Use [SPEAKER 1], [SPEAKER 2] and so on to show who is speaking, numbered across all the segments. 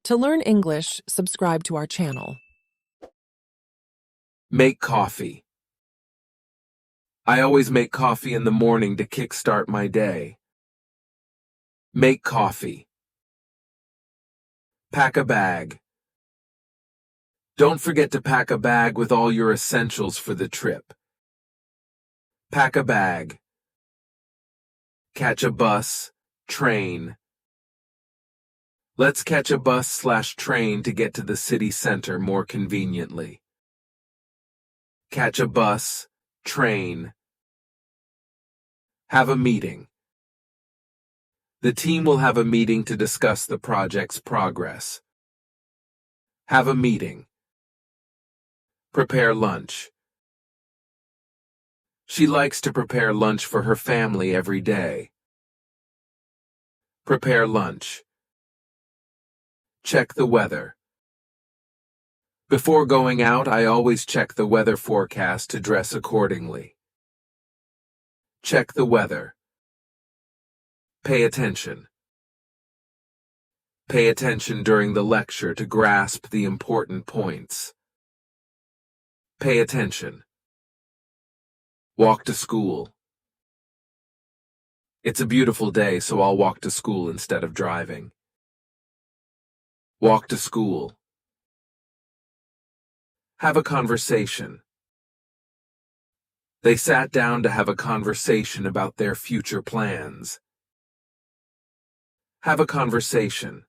[SPEAKER 1] To learn English, subscribe to our channel.
[SPEAKER 2] Make coffee. I always make coffee in the morning to kickstart my day. Make coffee. Pack a bag. Don't forget to pack a bag with all your essentials for the trip. Pack a bag. Catch a bus, train. Let's catch a bus/train to get to the city center more conveniently. Catch a bus, train. Have a meeting. The team will have a meeting to discuss the project's progress. Have a meeting. Prepare lunch. She likes to prepare lunch for her family every day. Prepare lunch. Check the weather. Before going out, I always check the weather forecast to dress accordingly. Check the weather. Pay attention. Pay attention during the lecture to grasp the important points. Pay attention. Walk to school. It's a beautiful day, so I'll walk to school instead of driving. Walk to school. Have a conversation. They sat down to have a conversation about their future plans. Have a conversation.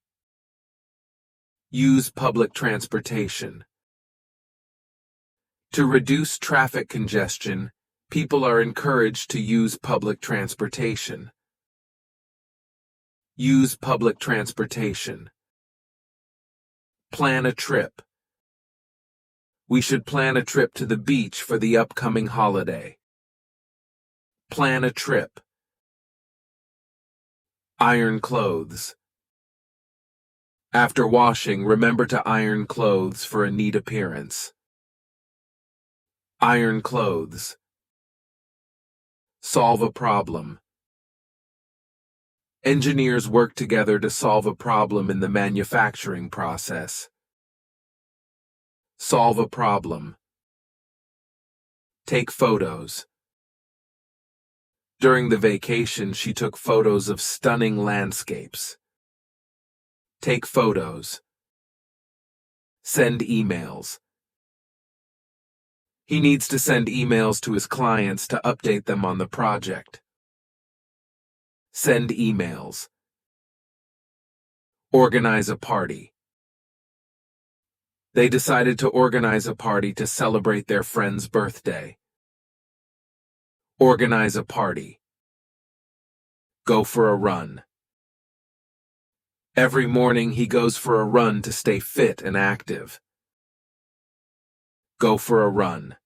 [SPEAKER 2] Use public transportation. To reduce traffic congestion, people are encouraged to use public transportation. Use public transportation. Plan a trip. We should plan a trip to the beach for the upcoming holiday. Plan a trip. Iron clothes. After washing, remember to iron clothes for a neat appearance. Iron clothes. Solve a problem. Engineers work together to solve a problem in the manufacturing process. Solve a problem. Take photos. During the vacation, she took photos of stunning landscapes. Take photos. Send emails. He needs to send emails to his clients to update them on the project. Send emails. Organize a party. They decided to organize a party to celebrate their friend's birthday. Organize a party. Go for a run. Every morning he goes for a run to stay fit and active. Go for a run.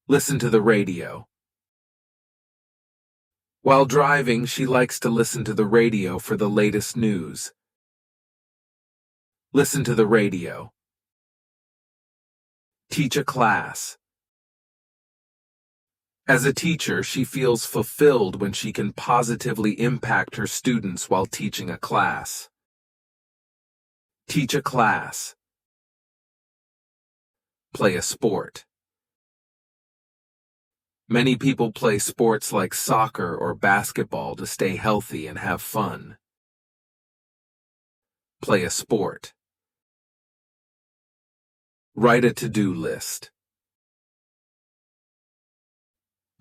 [SPEAKER 2] Listen to the radio. While driving, she likes to listen to the radio for the latest news. Listen to the radio. Teach a class. As a teacher, she feels fulfilled when she can positively impact her students while teaching a class. Teach a class. Play a sport. Many people play sports like soccer or basketball to stay healthy and have fun. Play a sport. Write a to-do list.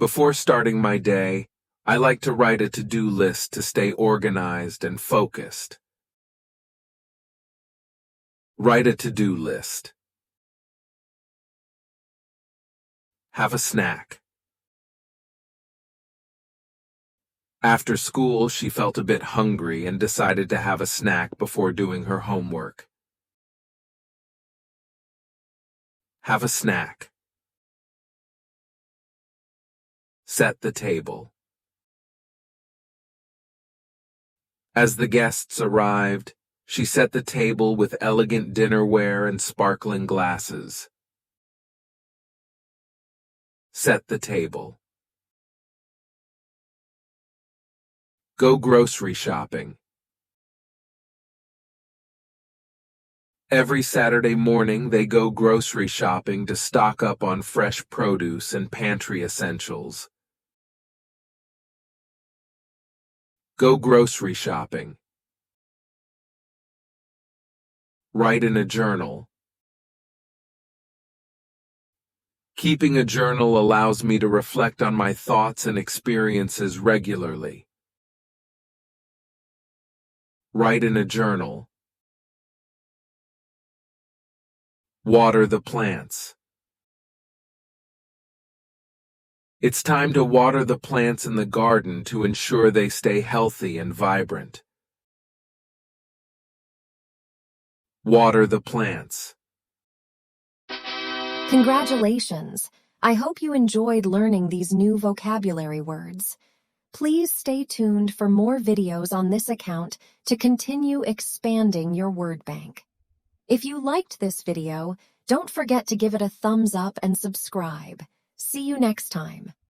[SPEAKER 2] Before starting my day, I like to write a to-do list to stay organized and focused. Write a to-do list. Have a snack. After school, she felt a bit hungry and decided to have a snack before doing her homework. Have a snack. Set the table. As the guests arrived, she set the table with elegant dinnerware and sparkling glasses. Set the table. Go grocery shopping. Every Saturday morning, they go grocery shopping to stock up on fresh produce and pantry essentials. Go grocery shopping. Write in a journal. Keeping a journal allows me to reflect on my thoughts and experiences regularly. Write in a journal. Water the plants. It's time to water the plants in the garden to ensure they stay healthy and vibrant. Water the plants.
[SPEAKER 3] Congratulations! I hope you enjoyed learning these new vocabulary words. Please stay tuned for more videos on this account to continue expanding your word bank. If you liked this video, don't forget to give it a thumbs up and subscribe. See you next time.